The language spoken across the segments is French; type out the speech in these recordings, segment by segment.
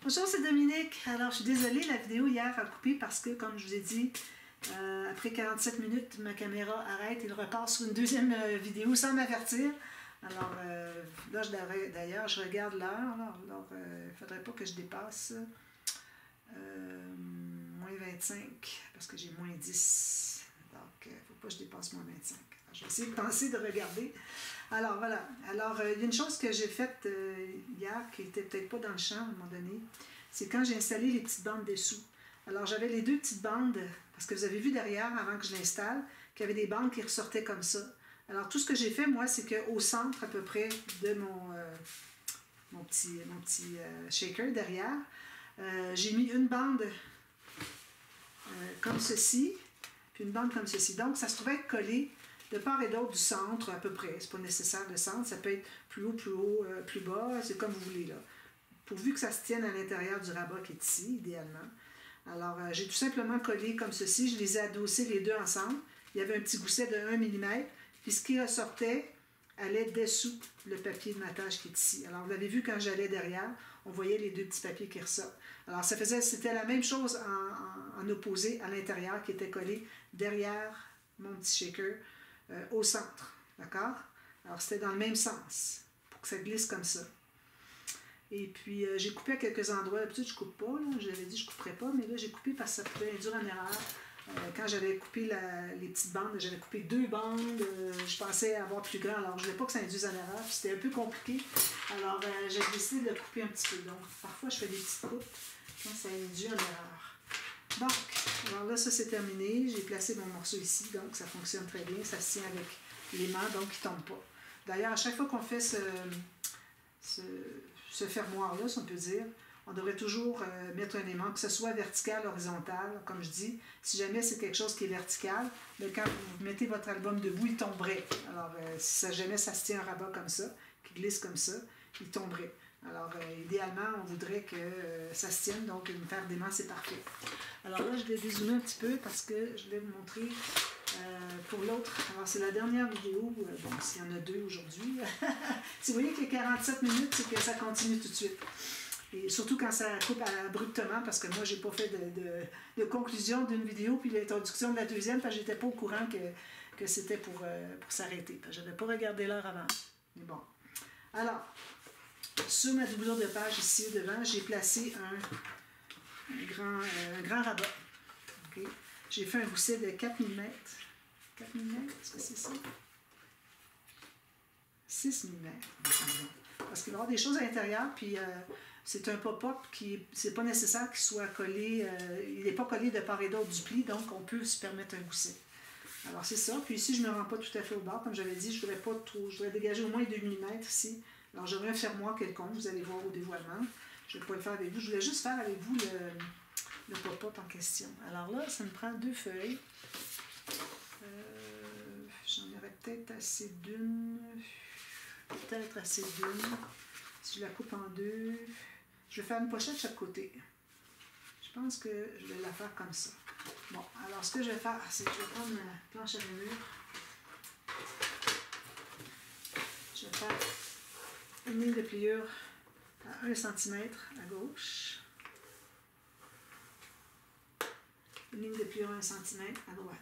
Bonjour, c'est Dominique. Alors, je suis désolée, la vidéo hier a coupé parce que, comme je vous ai dit, après 47 minutes, ma caméra arrête et il repart sur une deuxième vidéo sans m'avertir. Alors, là, d'ailleurs, je regarde l'heure. Alors, il ne faudrait pas que je dépasse moins 25 parce que j'ai moins 10. Donc, il ne faut pas que je dépasse moins 25. Alors, je vais essayer de penser de regarder. Alors, voilà. Alors, il y a une chose que j'ai faite hier qui n'était peut-être pas dans le champ à un moment donné. C'est quand j'ai installé les petites bandes dessous. Alors, j'avais les deux petites bandes, parce que vous avez vu derrière, avant que je l'installe, qu'il y avait des bandes qui ressortaient comme ça. Alors, tout ce que j'ai fait, moi, c'est qu'au centre, à peu près, de mon petit shaker derrière, j'ai mis une bande comme ceci, puis une bande comme ceci. Donc, ça se trouvait être collé de part et d'autre du centre, à peu près. C'est pas nécessaire le centre, ça peut être plus haut, plus bas, c'est comme vous voulez, là. Pourvu que ça se tienne à l'intérieur du rabat qui est ici, idéalement. Alors, j'ai tout simplement collé comme ceci, je les ai adossés les deux ensemble. Il y avait un petit gousset de 1 mm, puis ce qui ressortait allait dessous le papier de matage qui est ici. Alors, vous l'avez vu quand j'allais derrière, on voyait les deux petits papiers qui ressortent. Alors, c'était la même chose en opposé à l'intérieur qui était collé derrière mon petit shaker au centre. D'accord? Alors, c'était dans le même sens, pour que ça glisse comme ça. Et puis, j'ai coupé à quelques endroits. D'habitude, je ne coupe pas. J'avais dit que je ne couperais pas, mais là, j'ai coupé parce que ça pouvait induire en erreur. Quand j'avais coupé les petites bandes, j'avais coupé 2 bandes. Je pensais avoir plus grand, alors je ne voulais pas que ça induise en erreur. C'était un peu compliqué. Alors, j'ai décidé de le couper un petit peu. Donc, parfois, je fais des petites coupes quand ça induit en erreur. Donc, alors là, ça, c'est terminé. J'ai placé mon morceau ici, donc ça fonctionne très bien. Ça se tient avec l'aimant, donc il ne tombe pas. D'ailleurs, à chaque fois qu'on fait ce fermoir-là, si on peut dire, on devrait toujours mettre un aimant, que ce soit vertical, horizontal, comme je dis. Si jamais c'est quelque chose qui est vertical, mais quand vous mettez votre album debout, il tomberait. Alors, si jamais ça se tient un rabat comme ça, qui glisse comme ça, il tomberait. Alors, idéalement, on voudrait que ça se tienne, donc une paire d'aimants, c'est parfait. Alors là, je vais dézoomer un petit peu parce que je vais vous montrer pour l'autre. Alors, c'est la dernière vidéo. Bon, s'il y en a 2 aujourd'hui. Si vous voyez que les 47 minutes, c'est que ça continue tout de suite. Et surtout quand ça coupe abruptement, parce que moi, j'ai pas fait de conclusion d'une vidéo, puis l'introduction de la deuxième, parce que j'étais pas au courant que c'était pour s'arrêter. Je n'avais pas regardé l'heure avant. Mais bon. Alors, sur ma doublure de page ici devant, j'ai placé un grand rabat. Okay. J'ai fait un gousset de 4 mm. 4 mm, est-ce que c'est ça? 6 mm. Parce qu'il va y avoir des choses à l'intérieur, puis c'est un pop-up qui, c'est pas nécessaire qu'il soit collé, il n'est pas collé de part et d'autre du pli, donc on peut se permettre un gousset. Alors c'est ça, puis ici je ne me rends pas tout à fait au bord, comme j'avais dit, je voudrais dégager au moins 2 mm ici. Alors j'aurais un fermoir quelconque, vous allez voir au dévoilement. Je ne vais pas le faire avec vous, je voulais juste faire avec vous le pop-up en question. Alors là, ça me prend 2 feuilles. J'en aurais peut-être assez d'une. Peut-être assez d'une. Si je la coupe en 2, je vais faire une pochette de chaque côté. Je pense que je vais la faire comme ça. Bon, alors ce que je vais faire, c'est que je vais prendre ma planche à rainure. Je vais faire une ligne de pliure à 1 cm à gauche. Une ligne de pliure à 1 cm à droite.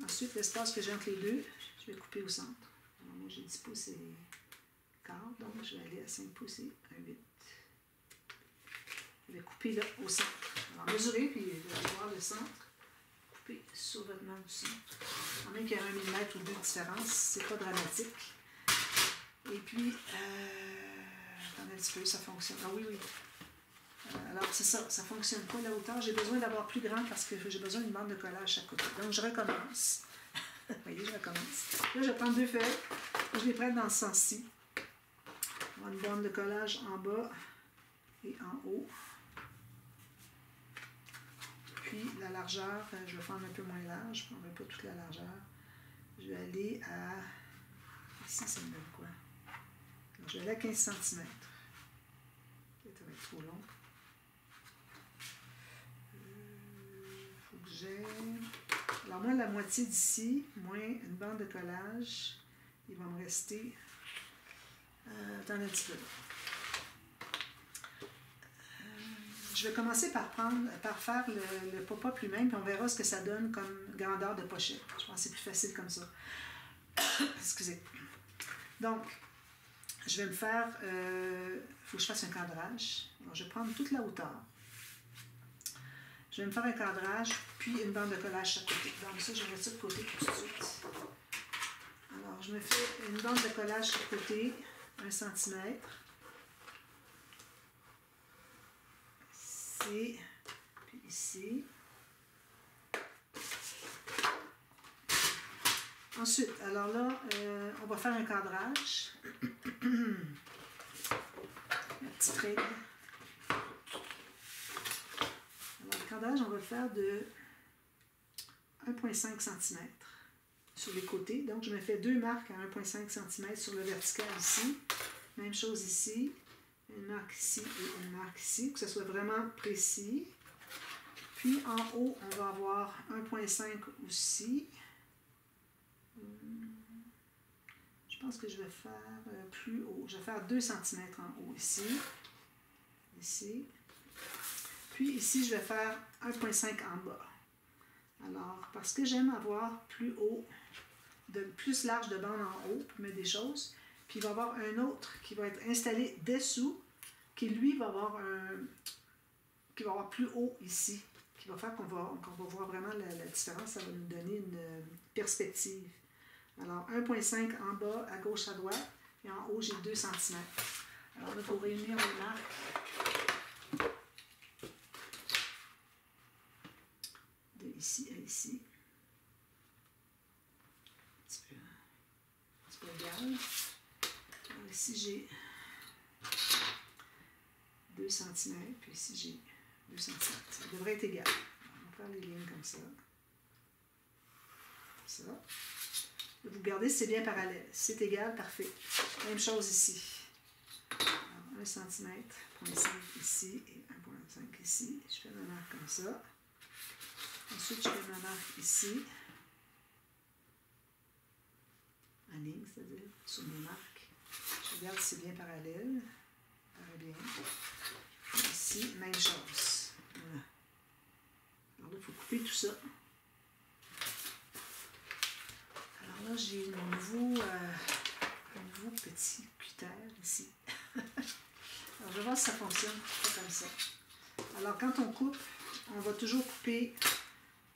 Ensuite, l'espace que j'ai entre les deux, je vais couper au centre. Alors moi, j'ai 10 pouces et quart, donc je vais aller à 5 pouces et 1/8. Je vais couper là au centre. Alors, mesurez, puis vous allez voir le centre. Coupez sur votre main du centre. En même qu'il y a 1 mm ou 2 de différence, c'est pas dramatique. Et puis, attendez un petit peu, ça fonctionne. Ah oui, oui. Alors, c'est ça, ça ne fonctionne pas la hauteur. J'ai besoin d'avoir plus grand parce que j'ai besoin d'une bande de collage à chaque côté. Donc, je recommence. Vous voyez, je recommence. Là, je prends 2 feuilles. Je les prête dans ce sens-ci. Une bande de collage en bas et en haut. Puis, la largeur, je vais prendre un peu moins large. Je ne prendrai pas toute la largeur. Je vais aller à... Ici, ça me donne quoi? Donc, je vais aller à 15 cm. Peut-être ça va être trop long. Faut que j'ai... Alors moi, la moitié d'ici, moins une bande de collage, il va me rester... attendez un petit peu. je vais commencer par faire le pop-up lui-même, puis on verra ce que ça donne comme grandeur de pochette. Je pense que c'est plus facile comme ça. Excusez. Donc, je vais me faire... faut que je fasse un cadrage. Alors, je vais prendre toute la hauteur. Je vais me faire un cadrage, puis une bande de collage chaque côté. Donc ça, je vais mettre ça de côté tout de suite. Alors, je me fais une bande de collage chaque côté, 1 cm. Ici, puis ici. Ensuite, alors là, on va faire un cadrage. Un petit trait. Alors, le cadrage, on va le faire de 1,5 cm sur les côtés. Donc, je me fais 2 marques à 1,5 cm sur le vertical ici. Même chose ici. Une marque ici et une marque ici, que ce soit vraiment précis. Puis, en haut, on va avoir 1,5 aussi. Je pense que je vais faire plus haut. Je vais faire 2 cm en haut ici. Ici. Puis ici, je vais faire 1,5 en bas. Alors, parce que j'aime avoir plus haut, plus large de bande en haut pour mettre des choses. Puis il va y avoir un autre qui va être installé dessous, qui lui va avoir plus haut ici. Qui va faire qu'on va voir vraiment la différence. Ça va nous donner une perspective. Alors, 1,5 en bas, à gauche, à droite. Et en haut, j'ai 2 cm. Alors là, il faut réunir les marques. De ici à ici. Un petit peu égal. Alors ici, j'ai 2 cm. Puis ici, j'ai 2 cm. Ça devrait être égal. On va faire les lignes comme ça. Ça. Vous regardez si c'est bien parallèle. Si c'est égal, parfait. Même chose ici. Alors, 1 cm, 0,5 ici et 1,5 ici. Je fais ma marque comme ça. Ensuite, je fais ma marque ici. En ligne, c'est-à-dire sur mes marques. Je regarde si c'est bien parallèle. Paraît bien. Ici, même chose. Voilà. Alors là, il faut couper tout ça. Alors là, j'ai mon nouveau petit cutter ici. Alors, je vais voir si ça fonctionne. Comme ça. Alors, quand on coupe, on va toujours couper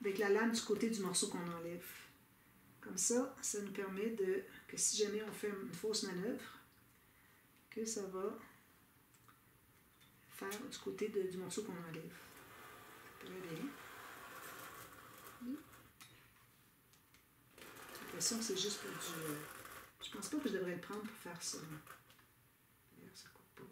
avec la lame du côté du morceau qu'on enlève. Comme ça, ça nous permet que si jamais on fait une fausse manœuvre, que ça va faire du côté du morceau qu'on enlève. Très bien. J'ai l'impression que c'est juste pour du... je pense pas que je devrais le prendre pour faire ça. D'ailleurs, ça coupe pas.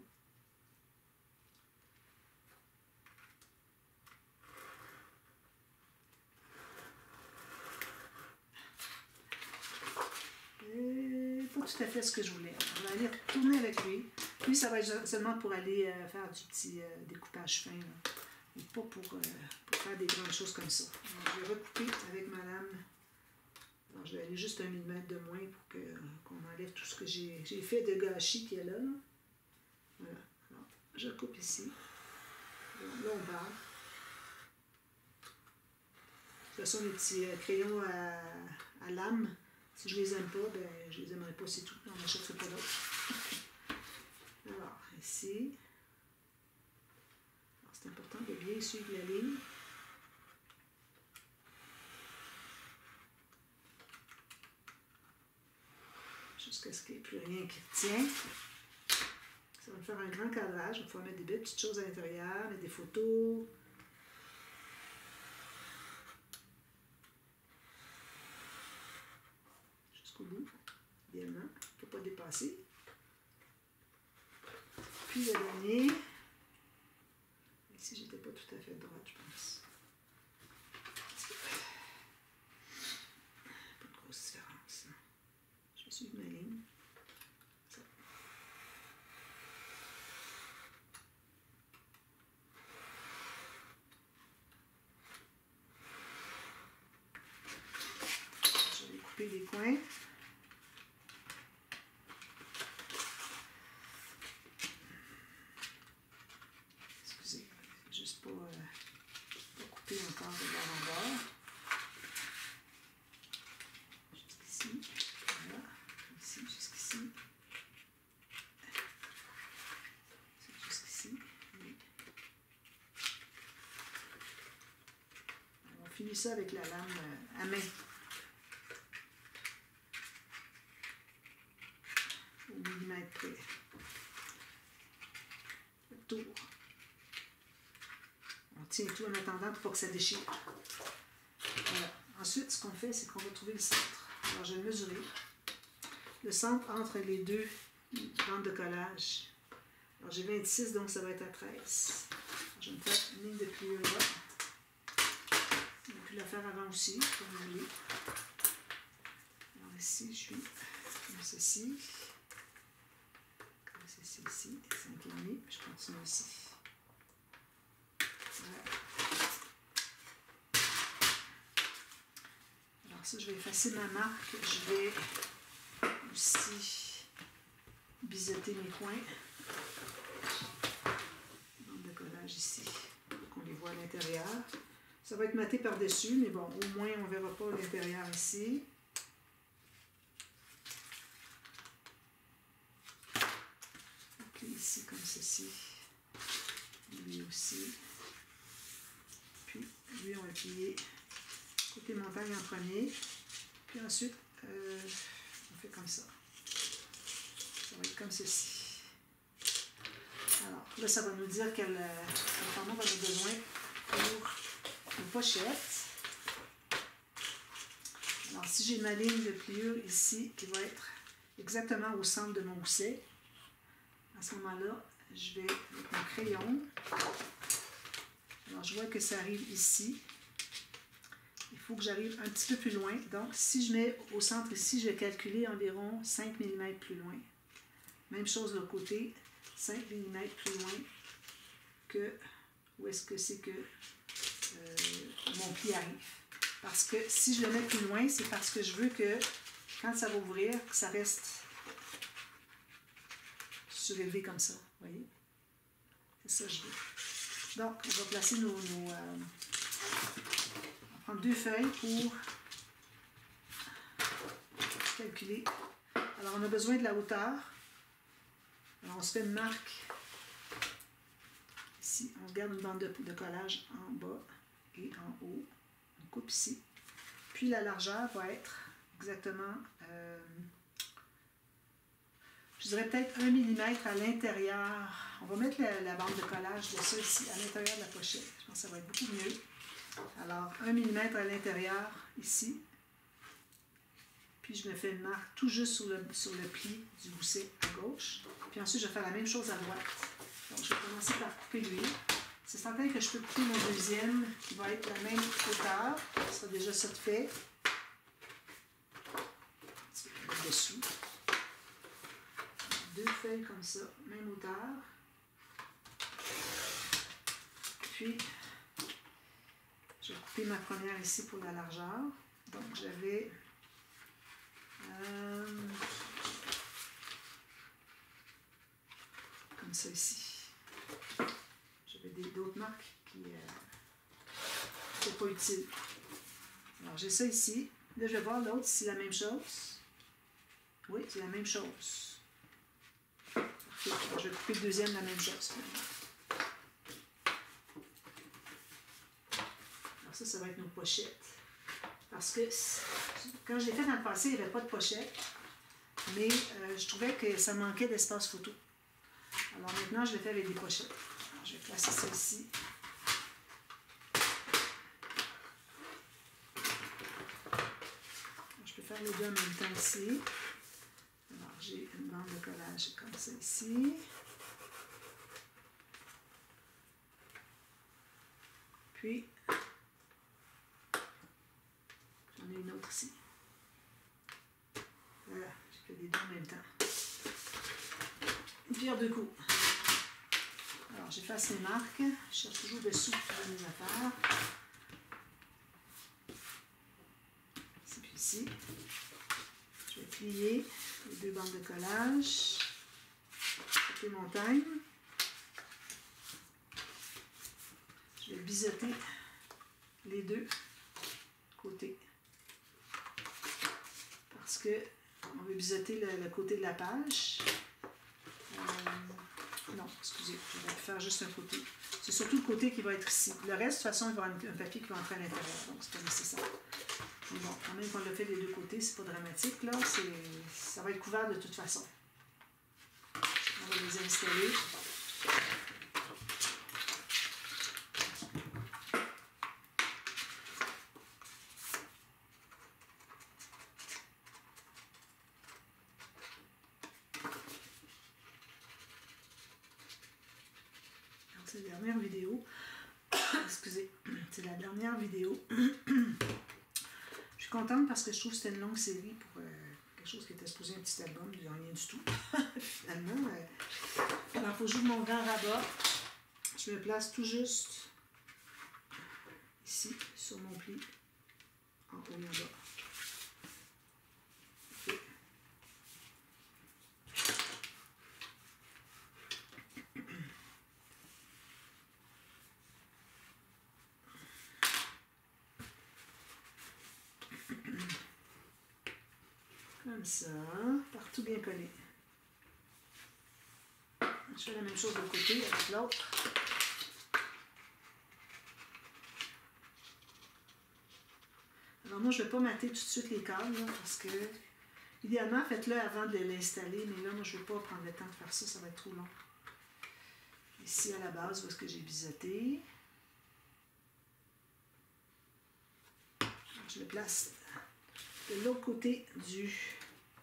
Pas tout à fait ce que je voulais. On va aller retourner avec lui. Lui, ça va être seulement pour aller faire du petit découpage fin. Là. Et pas pour faire des grandes choses comme ça. Alors, je vais recouper avec ma lame. Alors, je vais aller juste 1 mm de moins pour qu'on enlève tout ce que j'ai fait de gâchis qu'il y a là. Voilà. Alors, je coupe ici. Là, on barre. De toute façon, les petits crayons à lame, si je les aime pas, ben je les aimerais pas, c'est tout. On n'achèterait pas d'autres. Alors, ici. C'est important de bien suivre la ligne. Jusqu'à ce qu'il n'y ait plus rien qui retient. Ça va me faire un grand cadrage. On va pouvoir mettre des belles petites choses à l'intérieur, mettre des photos. Jusqu'au bout, idéalement. Il ne faut pas dépasser. Puis le dernier. Ici, j'étais pas tout à fait droite, je pense. Pas de grosse différence. Je vais suivre ma ligne. Ça. Je vais couper les coins. passe de bord en bord. Jusqu'ici, voilà, ici, jusqu'ici. Jusqu'ici, oui. On finit ça avec la lame à main. Au millimètre près. Le tour. On tient tout en attendant pour pas que ça déchire. Voilà. Ensuite, ce qu'on fait, c'est qu'on va trouver le centre. Alors, je vais mesurer le centre entre les deux bandes de collage. Alors, j'ai 26, donc ça va être à 13. Alors, je vais me faire une ligne de pliure là. On a pu la faire avant aussi, comme vous voulez. Alors, ici, je suis comme ceci. Comme ceci, ici, 5,5. Je continue ici. Voilà. Alors ça, je vais effacer ma marque. Je vais aussi biseauter mes coins. Bande de collage ici, pour qu'on les voit à l'intérieur. Ça va être maté par-dessus, mais bon, au moins on ne verra pas l'intérieur ici. Ok, ici comme ceci. Lui aussi. Puis lui, on va plier côté montagne en premier. Puis ensuite, on fait comme ça. Ça va être comme ceci. Alors, là, ça va nous dire quel format on va avoir besoin pour une pochette. Alors, si j'ai ma ligne de pliure ici, qui va être exactement au centre de mon gousset, à ce moment-là, je vais avec mon crayon. Alors, je vois que ça arrive ici. Il faut que j'arrive un petit peu plus loin. Donc, si je mets au centre ici, je vais calculer environ 5 mm plus loin. Même chose de l'autre côté, 5 mm plus loin que où est-ce que c'est que mon pli arrive. Parce que si je le mets plus loin, c'est parce que je veux que quand ça va ouvrir, que ça reste surélevé comme ça. Vous voyez? C'est ça que je veux. Donc, on va placer on va prendre 2 feuilles pour calculer. Alors, on a besoin de la hauteur. Alors, on se fait une marque. Ici, on garde une bande de collage en bas et en haut. On coupe ici. Puis, la largeur va être exactement, je dirais peut-être 1 mm à l'intérieur. On va mettre la bande de collage de ça ici, à l'intérieur de la pochette. Je pense que ça va être beaucoup mieux. Alors, 1 mm à l'intérieur, ici. Puis, je me fais une marque tout juste sur le pli du gousset à gauche. Puis ensuite, je vais faire la même chose à droite. Donc, je vais commencer par couper lui. C'est certain que je peux couper mon deuxième qui va être la même hauteur. Ça sera déjà ça de fait. Dessous. 2 feuilles comme ça, même hauteur. Puis, je vais couper ma première ici pour la largeur. Donc, j'avais comme ça ici. J'avais d'autres marques qui n'étaient pas utiles. Alors, j'ai ça ici. Là, je vais voir l'autre si c'est la même chose. Oui, c'est la même chose. Parfait. Alors, je vais couper le deuxième la même chose. Alors, ça va être nos pochettes. Parce que quand je l'ai fait dans le passé, il n'y avait pas de pochette. Mais je trouvais que ça manquait d'espace photo. Alors maintenant, je l'ai fait avec des pochettes. Alors, je vais placer ça ici. Alors, je peux faire les deux en même temps ici. Alors, j'ai une bande de collage comme ça ici. Puis, j'en ai une autre ici. Voilà, j'ai fait les deux en même temps. Une pierre deux coups. Alors, j'efface mes marques. Je cherche toujours dessous pour mes affaires. Ici puis ici. Je vais plier les 2 bandes de collage. Côté montagne. Je vais biseauter les deux côtés. Parce que on veut biseauter le côté de la page. Non, excusez, je vais faire juste un côté. C'est surtout le côté qui va être ici. Le reste, de toute façon, il va y avoir un papier qui va entrer à l'intérieur, donc c'est pas nécessaire. Mais bon, quand même qu'on l'a fait des deux côtés, c'est pas dramatique, là. Ça va être couvert de toute façon. On va les installer. C'est la dernière vidéo. Excusez, c'est la dernière vidéo. Je suis contente parce que je trouve que c'était une longue série pour quelque chose qui était supposé un petit album, il n'y a rien du tout. Finalement. Alors, il faut que j'ouvre mon grand rabat. Je me place tout juste ici, sur mon pli, en haut et en bas. Okay. Comme ça, partout bien collé. Je fais la même chose de l'autre côté avec l'autre. Alors moi, je ne vais pas mater tout de suite les câbles, là, parce que, idéalement, faites-le avant de l'installer, mais là, moi, je ne vais pas prendre le temps de faire ça, ça va être trop long. Ici, à la base, où est-ce que j'ai biseauté. Je le place de l'autre côté du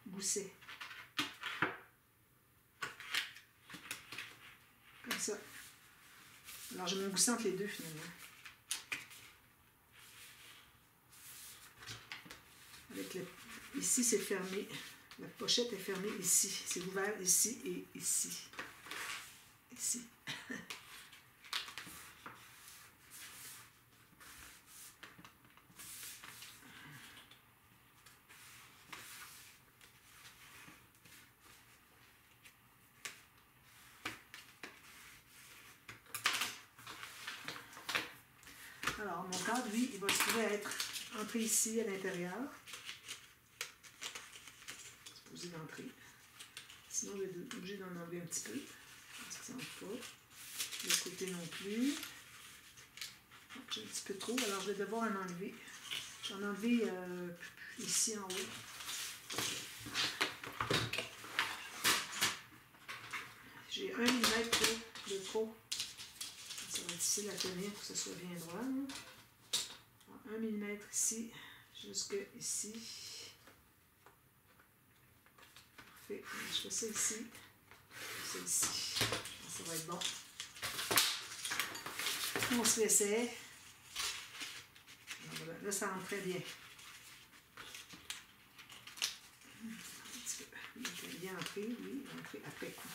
gousset. Comme ça. Alors, j'ai mon gousset entre les deux, finalement. Ici, c'est fermé. La pochette est fermée ici. C'est ouvert ici et ici. Ici. Alors, mon cadre, lui, il va se trouver être entré ici, à l'intérieur. Supposé d'entrer. Sinon, je vais être obligée d'en enlever un petit peu. Parce que ça n'entre pas. Le côté non plus. J'ai un petit peu trop, alors je vais devoir en enlever. J'en ai enlevé ici en haut. J'ai 1 mm de trop. Ça va être difficile à tenir pour que ce soit bien droit. 1 mm ici, jusque ici. Parfait. Je fais ça ici. Ça ici. Ça va être bon. On se l'essaie. Voilà. Là, ça rentre très bien. Un petit peu. Il est bien entré, oui, il est entré après coup.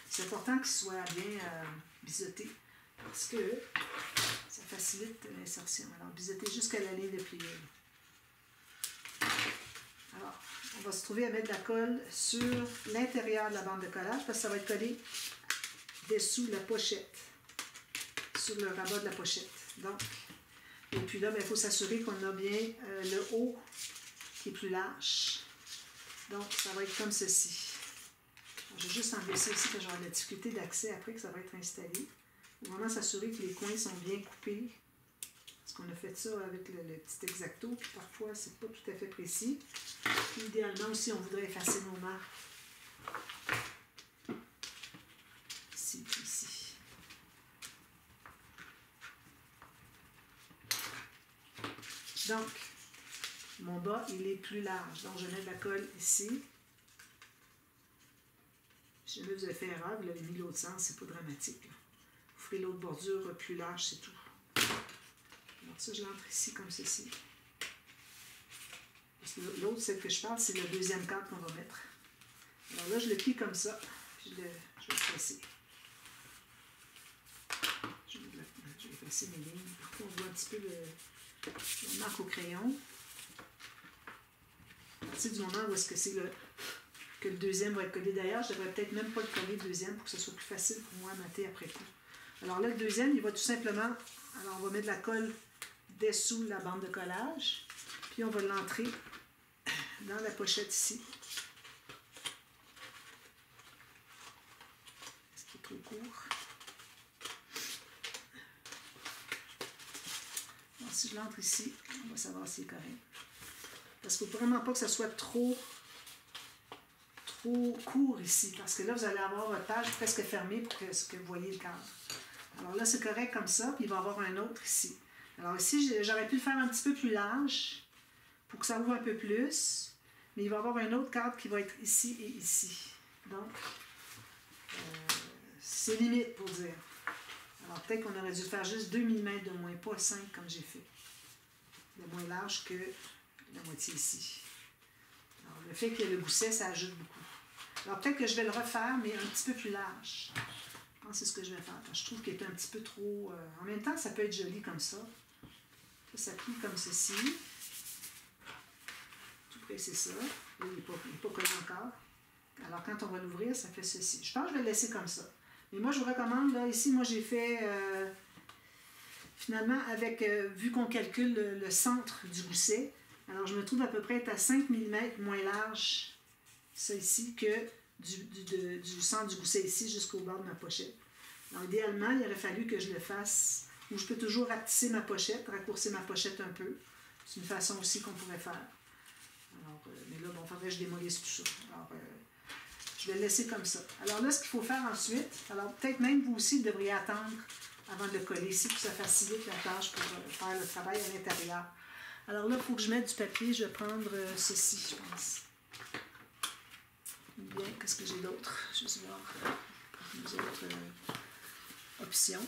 C'est important qu'il soit bien biseauté parce que ça facilite l'insertion. Alors, biseauter jusqu'à la ligne de pliure. Alors, on va se trouver à mettre de la colle sur l'intérieur de la bande de collage parce que ça va être collé dessous la pochette, sur le rabat de la pochette. Donc, et puis là, il faut s'assurer qu'on a bien le haut qui est plus large. Donc, ça va être comme ceci. Je vais juste enlever ça ici, que j'aurai de la difficulté d'accès après que ça va être installé. Il faut vraiment s'assurer que les coins sont bien coupés. Parce qu'on a fait ça avec le petit exacto, puis parfois, c'est pas tout à fait précis. Puis, idéalement aussi, on voudrait effacer nos marques. Ici, ici. Donc, mon bas, il est plus large. Donc, je mets de la colle ici. Si jamais vous avez fait erreur, vous l'avez mis l'autre sens, c'est pas dramatique. Là. Vous ferez l'autre bordure plus large, c'est tout. Alors ça, je l'entre ici comme ceci. Parce que l'autre, celle que je parle, c'est le deuxième cadre qu'on va mettre. Alors là, je le plie comme ça, puis je vais le presser. Je vais effacer mes lignes. Parfois, on voit un petit peu la marque au crayon. À partir du moment où est-ce que c'est que le deuxième va être collé. D'ailleurs, je devrais peut-être même pas le coller le deuxième pour que ce soit plus facile pour moi à mater après coup. Alors là, le deuxième, il va tout simplement... Alors, on va mettre de la colle dessous la bande de collage. Puis on va l'entrer dans la pochette ici. Est-ce qu'il est trop court? Bon, si je l'entre ici, on va savoir si c'est correct. Parce qu'il ne faut vraiment pas que ça soit trop court ici. Parce que là, vous allez avoir votre page presque fermée pour que vous voyez le cadre. Alors là, c'est correct comme ça. Puis il va y avoir un autre ici. Alors ici, j'aurais pu le faire un petit peu plus large pour que ça ouvre un peu plus. Mais il va y avoir un autre cadre qui va être ici et ici. Donc, c'est limite pour dire. Alors peut-être qu'on aurait dû faire juste 2 mm de moins, pas 5 comme j'ai fait. De moins large que la moitié ici. Alors le fait qu'il y ait le gousset, ça ajoute beaucoup. Alors peut-être que je vais le refaire, mais un petit peu plus large. Je pense que c'est ce que je vais faire. Je trouve qu'il est un petit peu trop... En même temps, ça peut être joli comme ça. Ça plie comme ceci. Tout près, c'est ça. Là, il n'est pas collé encore. Alors quand on va l'ouvrir, ça fait ceci. Je pense que je vais le laisser comme ça. Mais moi, je vous recommande, là, ici, moi, j'ai fait... finalement, avec... vu qu'on calcule le centre du gousset, alors je me trouve à peu près être à 5 mm moins large, ça ici, que du centre du gousset ici jusqu'au bord de ma pochette. Alors idéalement, il aurait fallu que je le fasse, ou je peux toujours rapetisser ma pochette, raccourcir ma pochette un peu. C'est une façon aussi qu'on pourrait faire. Alors, mais là, bon, il faudrait que je démolisse tout ça. Alors, je vais le laisser comme ça. Alors là, ce qu'il faut faire ensuite, alors peut-être même vous aussi, vous devriez attendre avant de le coller ici, pour que ça facilite la tâche pour faire le travail à l'intérieur. Alors là, il faut que je mette du papier. Je vais prendre ceci, je pense. Bien, qu'est-ce que j'ai d'autre? Je vais voir d'autres options.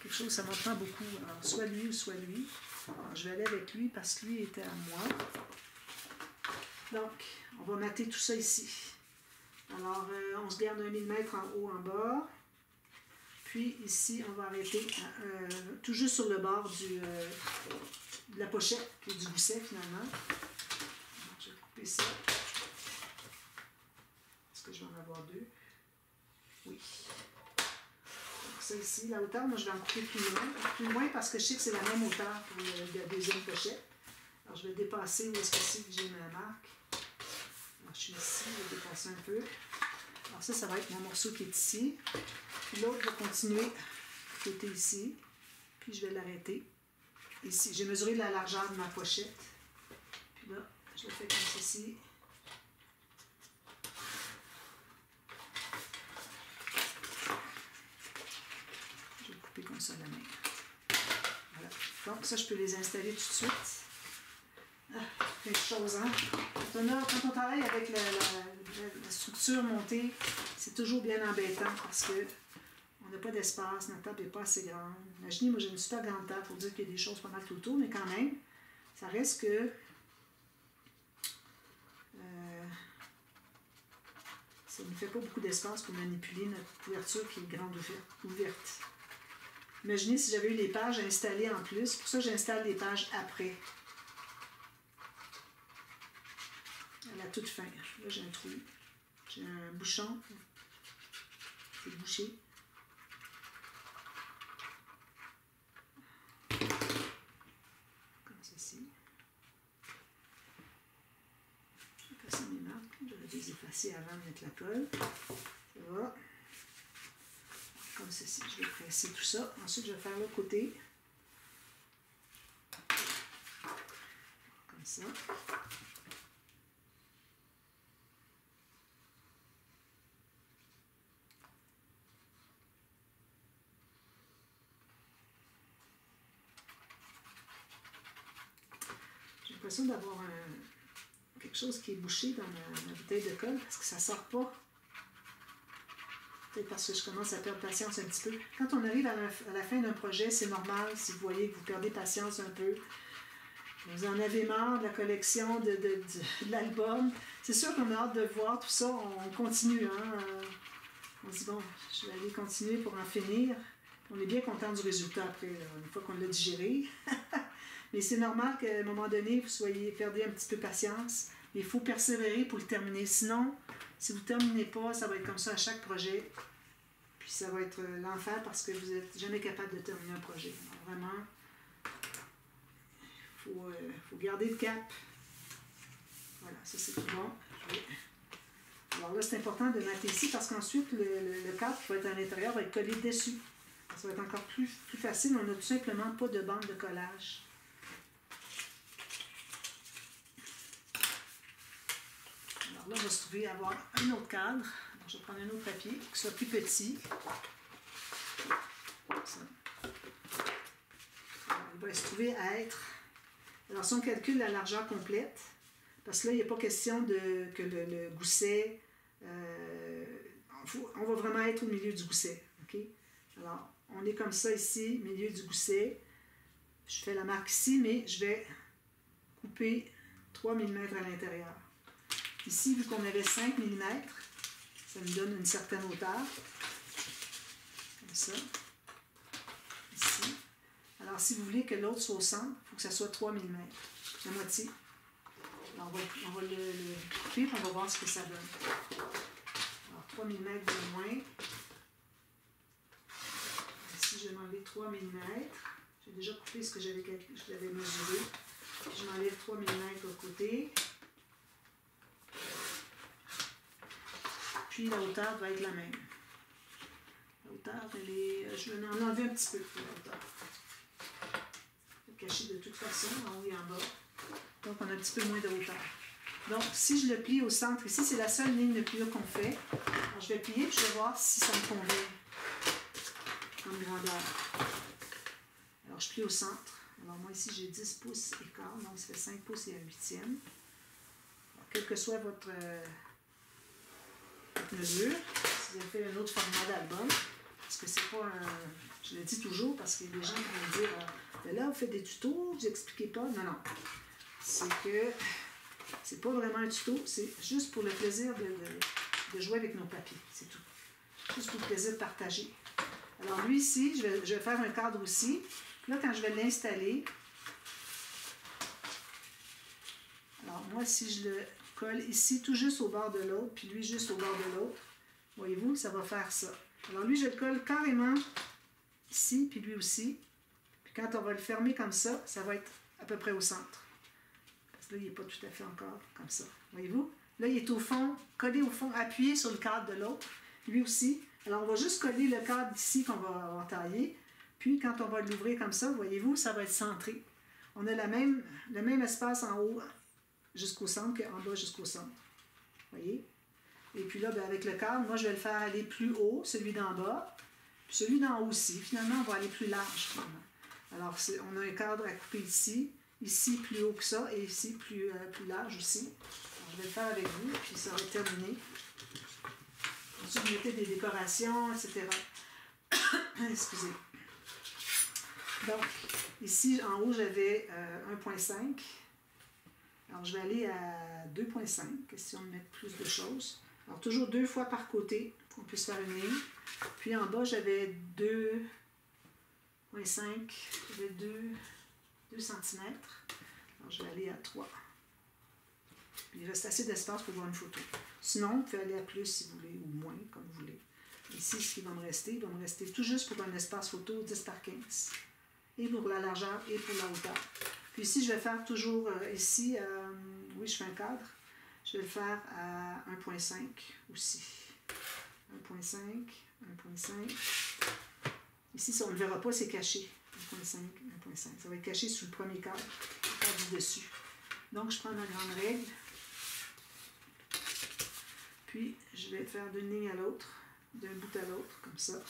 Quelque chose, ça m'en prend beaucoup. Alors, soit lui ou soit lui. Alors, je vais aller avec lui parce que lui était à moi. Donc, on va mater tout ça ici. Alors, on se garde 1 mm en haut, en bas. Puis ici, on va arrêter tout juste sur le bord de la pochette, et du gousset finalement. Alors, je vais couper ça. Est-ce que je vais en avoir 2? Oui. Donc ça ici, la hauteur, moi je vais en couper plus loin parce que je sais que c'est la même hauteur pour la deuxième pochette. Alors je vais dépasser où est-ce que c'est que j'ai ma marque. Alors je suis ici, je vais dépasser un peu. Alors ça va être mon morceau qui est ici. Puis l'autre va continuer côté ici. Puis je vais l'arrêter ici. J'ai mesuré la largeur de ma pochette. Puis là, je le fais comme ceci. Je vais couper comme ça la main. Voilà. Donc ça, je peux les installer tout de suite. Quelque chose, hein? Quand on travaille avec la structure montée, c'est toujours bien embêtant parce que on n'a pas d'espace, notre table n'est pas assez grande. Imaginez, moi j'ai une super grande table pour dire qu'il y a des choses pas mal tout autour, mais quand même, ça reste que ça ne nous fait pas beaucoup d'espace pour manipuler notre couverture qui est grande ouverte. Imaginez si j'avais eu les pages installées en plus, pour ça j'installe les pages après. À la toute fin. Là j'ai un trou. J'ai un bouchon. C'est bouché. Comme ceci. Je vais passer mes marques. J'aurais dû les effacer avant de mettre la colle. Ça va. Comme ceci. Je vais presser tout ça. Ensuite, je vais faire l'autre côté. Comme ça. J'ai l'impression d'avoir quelque chose qui est bouché dans ma bouteille de colle parce que ça ne sort pas. Peut-être parce que je commence à perdre patience un petit peu. Quand on arrive à la fin d'un projet, c'est normal si vous voyez que vous perdez patience un peu. Vous en avez marre de la collection de l'album. C'est sûr qu'on a hâte de voir tout ça. On continue. Hein? On se dit, bon, je vais aller continuer pour en finir. On est bien content du résultat après, là, une fois qu'on l'a digéré. Mais c'est normal qu'à un moment donné, vous perdez un petit peu patience. Mais il faut persévérer pour le terminer. Sinon, si vous ne terminez pas, ça va être comme ça à chaque projet. Puis ça va être l'enfer parce que vous n'êtes jamais capable de terminer un projet. Alors vraiment, faut garder le cap. Voilà, ça c'est tout bon. Alors là, c'est important de mettre ici parce qu'ensuite, le cadre qui va être à l'intérieur va être collé dessus. Ça va être encore plus facile. On n'a tout simplement pas de bande de collage. Alors là, on va se trouver à avoir un autre cadre. Alors, je vais prendre un autre papier qui soit plus petit. Ça. Alors, il va se trouver à être... Alors, si on calcule la largeur complète, parce que là, il n'y a pas question que le gousset... on va vraiment être au milieu du gousset. Okay? Alors, on est comme ça ici, milieu du gousset. Je fais la marque ici, mais je vais couper 3 mm à l'intérieur. Ici, vu qu'on avait 5 mm, ça me donne une certaine hauteur. Comme ça. Ici. Alors, si vous voulez que l'autre soit au centre, il faut que ça soit 3 mm. La moitié. Alors, on va le couper et on va voir ce que ça donne. Alors, 3 mm de moins. Ici, je vais m'enlever 3 mm. J'ai déjà coupé ce que je l'avais mesuré. Puis, je m'enlève 3 mm au côté. Puis, la hauteur va être la même. La hauteur, elle est... Je vais en enlever un petit peu pour la hauteur. Je vais cacher de toute façon, en haut et en bas. Donc, on a un petit peu moins de hauteur. Donc, si je le plie au centre, ici, c'est la seule ligne de pliure qu'on fait. Alors, je vais plier, puis je vais voir si ça me convient comme grandeur. Alors, je plie au centre. Alors, moi, ici, j'ai 10 pouces et quart, donc ça fait 5 pouces et un huitième. Alors, quel que soit votre mesure, si vous avez fait un autre format d'album, parce que c'est pas un... Je le dis toujours, parce qu'il y a des gens qui vont me dire « Là, vous faites des tutos, vous expliquez pas. » Non, non. C'est que c'est pas vraiment un tuto, c'est juste pour le plaisir de jouer avec nos papiers, c'est tout. Juste pour le plaisir de partager. Alors lui ici, je vais faire un cadre aussi. Là, quand je vais l'installer, alors moi, si je le colle ici, tout juste au bord de l'autre, puis lui juste au bord de l'autre, voyez-vous, ça va faire ça. Alors lui, je le colle carrément ici, puis lui aussi. Puis quand on va le fermer comme ça, ça va être à peu près au centre. Là, il n'est pas tout à fait encore comme ça. Voyez-vous? Là, il est au fond, collé au fond, appuyé sur le cadre de l'autre. Lui aussi. Alors, on va juste coller le cadre ici qu'on va avoir taillé. Puis, quand on va l'ouvrir comme ça, voyez-vous, ça va être centré. On a le même espace en haut jusqu'au centre qu'en bas jusqu'au centre. Voyez? Et puis là, bien, avec le cadre, moi, je vais le faire aller plus haut, celui d'en bas. Puis celui d'en haut aussi. Finalement, on va aller plus large. Finalement. Alors, on a un cadre à couper ici. Ici, plus haut que ça, et ici, plus large aussi. Alors, je vais le faire avec vous, puis ça va être terminé. Ensuite, vous mettez des décorations, etc. Excusez. Donc, ici, en haut, j'avais 1.5. Alors, je vais aller à 2.5, question de mettre plus de choses. Alors, toujours 2 fois par côté, pour qu'on puisse faire une ligne. Puis, en bas, j'avais 2.5, j'avais 2 cm. Alors, je vais aller à 3. Puis, il reste assez d'espace pour voir une photo. Sinon, vous pouvez aller à plus si vous voulez, ou moins, comme vous voulez. Ici, ce qui va me rester, il va me rester tout juste pour un espace photo 10 par 15. Et pour la largeur et pour la hauteur. Puis ici, je vais faire toujours ici, oui, je fais un cadre. Je vais le faire à 1.5 aussi. 1.5, 1.5. Ici, ça, on ne le verra pas, c'est caché. 1.5, 1.5. Ça va être caché sous le premier cadre, le cadre du dessus. Donc, je prends ma grande règle. Puis, je vais faire d'une ligne à l'autre, d'un bout à l'autre, comme ça.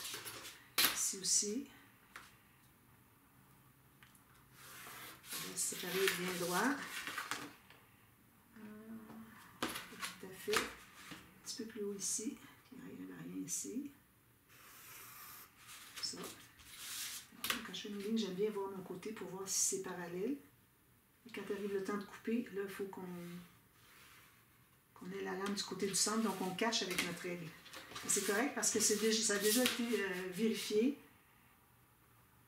Ici aussi. Je vais séparer bien droit. Tout à fait. Un petit peu plus haut ici. Il n'y a rien ici. Ça. Quand je fais une ligne, j'aime bien voir mon côté pour voir si c'est parallèle. Et quand arrive le temps de couper, là, il faut qu'on ait la lame du côté du centre, donc on cache avec notre règle. C'est correct parce que ça a déjà été vérifié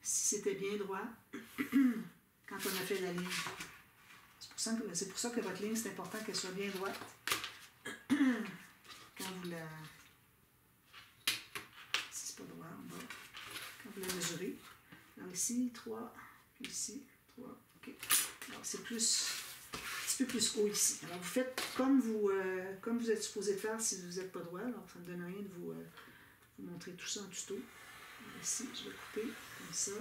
si c'était bien droit quand on a fait la ligne. C'est pour ça que votre ligne, c'est important qu'elle soit bien droite quand vous la... Si c'est pas droit en bas, quand vous la mesurez. Alors ici, 3, puis ici, 3, ok. Alors, c'est plus, un petit peu plus haut ici. Alors, vous faites comme vous êtes supposé faire si vous n'êtes pas droit. Alors, ça ne me donne rien de vous montrer tout ça en tuto. Alors, ici, je vais couper comme ça.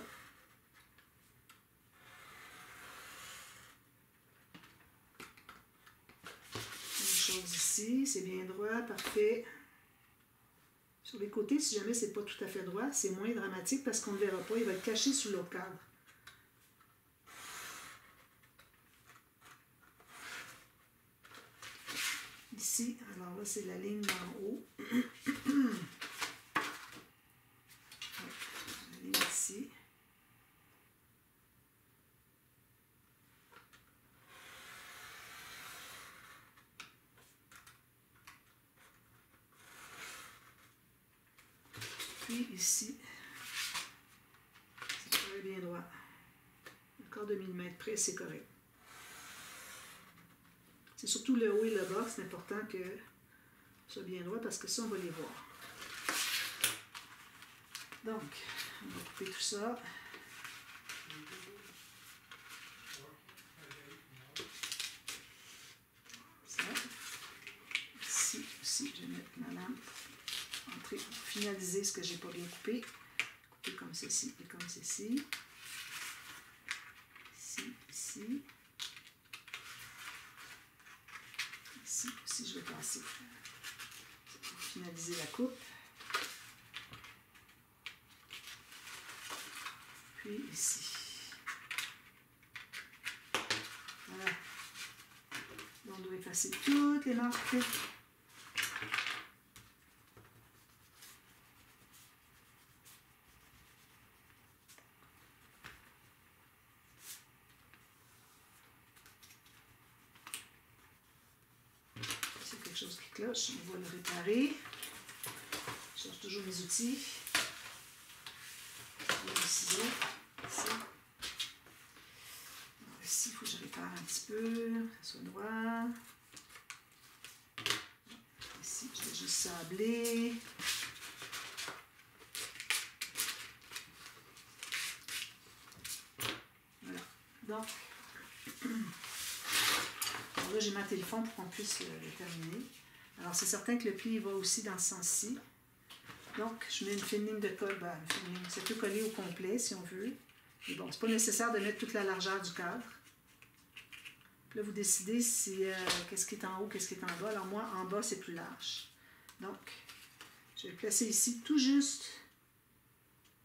Ici, c'est bien droit, parfait. Sur les côtés, si jamais c'est pas tout à fait droit, c'est moins dramatique parce qu'on ne le verra pas, il va être caché sous l'autre cadre. Ici, alors là, c'est la ligne en haut. La ligne ici. Puis ici, c'est très bien droit. Un quart de millimètre près, c'est correct. C'est surtout le haut et le bas, c'est important que ce soit bien droit parce que ça, on va les voir. Donc, on va couper tout ça. Ça. Ici aussi, je vais mettre ma lampe. Pour finaliser ce que j'ai pas bien coupé. Couper comme ceci et comme ceci. Ici, ici. Ici aussi, je vais passer pour finaliser la coupe. Puis ici. Voilà. Là, on doit effacer toutes les marques. Chose qui cloche, on va le réparer. Je cherche toujours mes outils. Les ciseaux. Ici. Alors ici, il faut que je répare un petit peu, que ce soit droit. Ici, je vais juste sabler. Voilà. Donc, là, j'ai maté le fond pour qu'on puisse le terminer. Alors, c'est certain que le pli va aussi dans ce sens-ci. Donc, je mets une fine ligne de colle. Ben, une fine ligne. Ça peut coller au complet, si on veut. Mais bon, c'est pas nécessaire de mettre toute la largeur du cadre. Puis là, vous décidez si qu'est-ce qui est en haut, qu'est-ce qui est en bas. Alors, moi, en bas, c'est plus large. Donc, je vais le placer ici, tout juste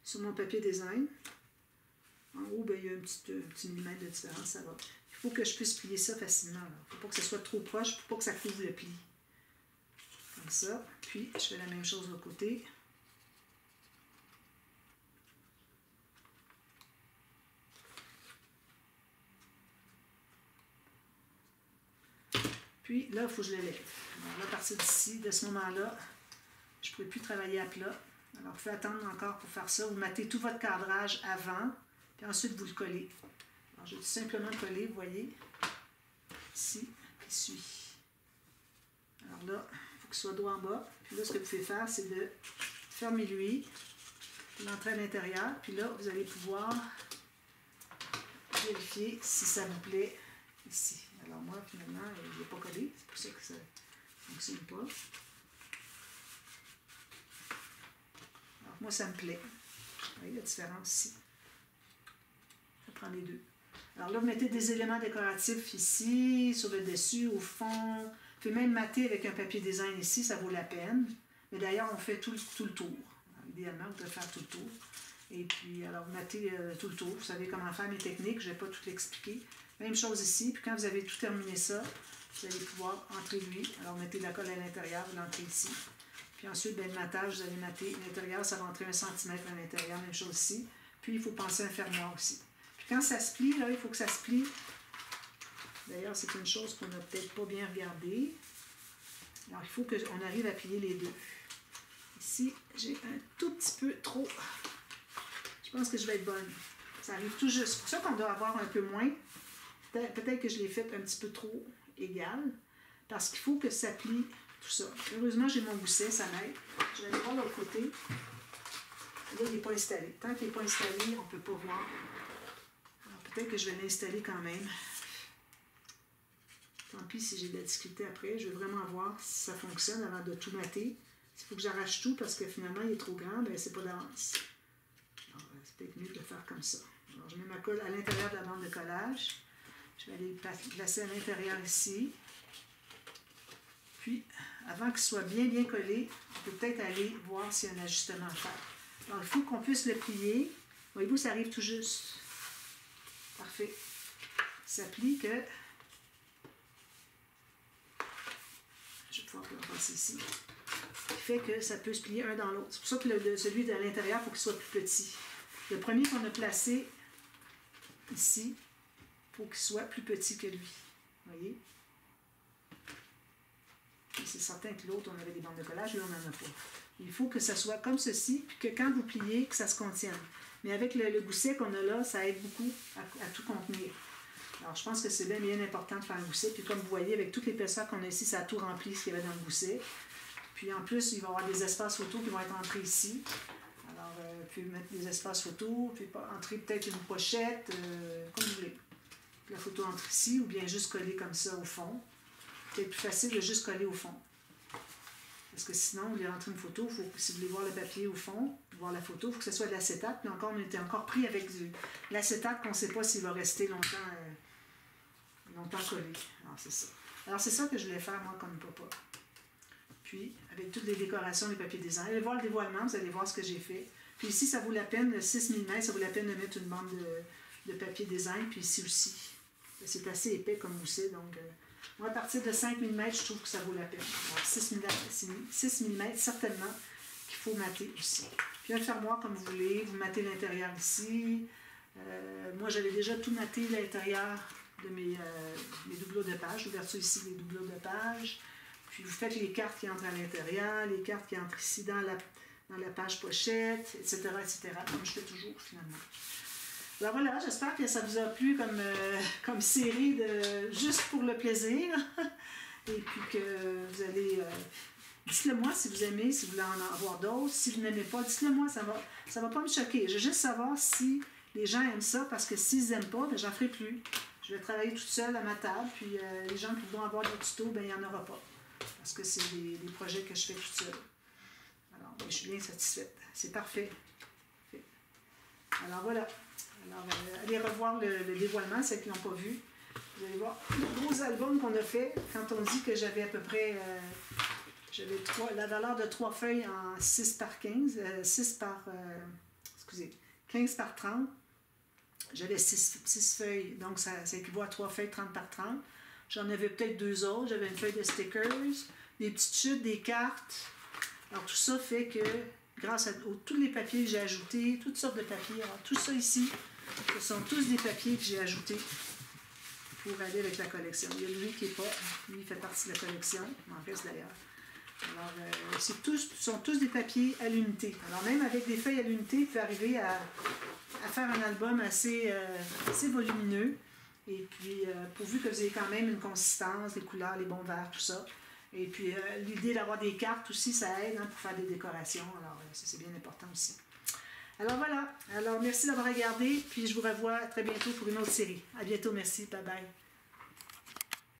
sur mon papier design. En haut, ben, il y a un petit millimètre de différence, ça va. Il faut que je puisse plier ça facilement. Il ne faut pas que ce soit trop proche, il ne faut pas que ça couvre le pli. Comme ça. Puis, je fais la même chose de l'autre côté. Puis, là, il faut que je le lève. Alors là, à partir d'ici, de ce moment-là, je ne pourrai plus travailler à plat. Alors, vous pouvez attendre encore pour faire ça. Vous mettez tout votre cadrage avant, puis ensuite, vous le collez. Alors, je vais tout simplement coller, vous voyez, ici, ici. Alors là, il faut que ce soit droit en bas. Puis là, ce que vous pouvez faire, c'est de fermer l'aiguille, l'entrer à l'intérieur. Puis là, vous allez pouvoir vérifier si ça vous plaît ici. Alors moi, finalement, il n'est pas collé. C'est pour ça que ça ne fonctionne pas. Alors moi, ça me plaît. Vous voyez la différence ici. Ça prend les deux. Alors là, vous mettez des éléments décoratifs ici, sur le dessus, au fond. Vous pouvez même mater avec un papier design ici, ça vaut la peine. Mais d'ailleurs, on fait tout le tour. Alors, idéalement, vous pouvez faire tout le tour. Et puis, alors, vous matez tout le tour. Vous savez comment faire mes techniques, je ne vais pas tout l'expliquer. Même chose ici. Puis quand vous avez tout terminé ça, vous allez pouvoir entrer l'huile. Alors, mettez de la colle à l'intérieur, vous l'entrez ici. Puis ensuite, ben, le matage, vous allez mater l'intérieur, ça va entrer 1 cm à l'intérieur, même chose ici. Puis, il faut penser à un fermoir aussi. Puis quand ça se plie, là, il faut que ça se plie. D'ailleurs, c'est une chose qu'on n'a peut-être pas bien regardée. Alors, il faut qu'on arrive à plier les deux. Ici, j'ai un tout petit peu trop. Je pense que je vais être bonne. Ça arrive tout juste. C'est pour ça qu'on doit avoir un peu moins. Peut-être que je l'ai fait un petit peu trop égal. Parce qu'il faut que ça plie tout ça. Heureusement, j'ai mon gousset, ça m'aide. Je vais aller voir l'autre côté. Là, il n'est pas installé. Tant qu'il n'est pas installé, on ne peut pas voir. Alors, peut-être que je vais l'installer quand même. Tant pis si j'ai de la difficulté après. Je veux vraiment voir si ça fonctionne avant de tout mater. S'il faut que j'arrache tout parce que finalement il est trop grand, ben c'est pas d'avance. C'est peut-être mieux de le faire comme ça. Alors, je mets ma colle à l'intérieur de la bande de collage. Je vais aller le placer à l'intérieur ici. Puis, avant qu'il soit bien collé, on peut peut-être aller voir s'il y a un ajustement à faire. Alors, il faut qu'on puisse le plier. Voyez-vous, ça arrive tout juste. Parfait. Ça plie que... Je vais pouvoir le passer ici. Ce qui fait que ça peut se plier un dans l'autre. C'est pour ça que celui de l'intérieur, il faut qu'il soit plus petit. Le premier qu'on a placé ici, il faut qu'il soit plus petit que lui. Vous voyez? C'est certain que l'autre, on avait des bandes de collage, lui, on n'en a pas. Il faut que ça soit comme ceci, puis que quand vous pliez, que ça se contienne. Mais avec le gousset qu'on a là, ça aide beaucoup à tout contenir. Alors, je pense que c'est bien important de faire un gousset. Puis comme vous voyez, avec toute l'épaisseur qu'on a ici, ça a tout rempli ce qu'il y avait dans le gousset. Puis en plus, il va y avoir des espaces photos qui vont être entrés ici. Alors, puis mettre des espaces photos, puis entrer peut-être une pochette, comme vous voulez. La photo entre ici, ou bien juste coller comme ça au fond. C'est plus facile de juste coller au fond. Parce que sinon, vous voulez rentrer une photo, si vous voulez voir le papier au fond, voir la photo, il faut que ce soit de l'acétate. Puis encore, on était encore pris avec l'acétate qu'on ne sait pas s'il va rester longtemps collé. Alors, c'est ça. Alors, c'est ça que je voulais faire, moi, comme papa. Puis, avec toutes les décorations, les papiers design. Allez voir le dévoilement, vous allez voir ce que j'ai fait. Puis ici, ça vaut la peine, le 6 mm, ça vaut la peine de mettre une bande de papier design. Puis ici aussi. C'est assez épais comme mousset, donc... moi, à partir de 5 mm, je trouve que ça vaut la peine. Alors, 6 mm, certainement qu'il faut mater aussi. Puis un fermoir, comme vous voulez, vous matez l'intérieur ici. Moi, j'avais déjà tout maté l'intérieur de mes doubleaux de page. L'ouverture ici, les doubleaux de page. Puis vous faites les cartes qui entrent à l'intérieur, les cartes qui entrent ici dans la page pochette, etc., etc., comme je fais toujours, finalement. Alors voilà, j'espère que ça vous a plu comme série de juste pour le plaisir. Et puis que vous allez... dites-le moi si vous aimez, si vous voulez en avoir d'autres. Si vous n'aimez pas, dites-le moi, ça va pas me choquer. Je veux juste savoir si les gens aiment ça, parce que s'ils n'aiment pas, ben, j'en ferai plus. Je vais travailler toute seule à ma table, puis les gens qui voudront avoir des tutos, ben, il n'y en aura pas. Parce que c'est des projets que je fais toute seule. Alors, ben, je suis bien satisfaite. C'est parfait. Alors voilà. Alors, allez revoir le dévoilement, ceux qui ne l'ont pas vu. Vous allez voir le gros album qu'on a fait quand on dit que j'avais à peu près la valeur de 3 feuilles en 6 par 15, 15 par 30. J'avais 6 feuilles, donc ça équivaut à 3 feuilles 30 par 30. J'en avais peut-être 2 autres. J'avais une feuille de stickers, des petites chutes, des cartes. Alors tout ça fait que, grâce à tous les papiers que j'ai ajoutés, toutes sortes de papiers, alors tout ça ici, ce sont tous des papiers que j'ai ajoutés pour aller avec la collection. Il y a lui qui n'est pas, lui il fait partie de la collection, il m'en reste d'ailleurs. Alors, ce sont tous des papiers à l'unité. Alors même avec des feuilles à l'unité, il peut arriver à faire un album assez volumineux. Et puis, pourvu que vous ayez quand même une consistance, les couleurs, les bons verts, tout ça. Et puis, l'idée d'avoir des cartes aussi, ça aide pour faire des décorations. Alors, ça, c'est bien important aussi. Alors, voilà. Alors, merci d'avoir regardé. Puis, je vous revois très bientôt pour une autre série. À bientôt. Merci. Bye bye.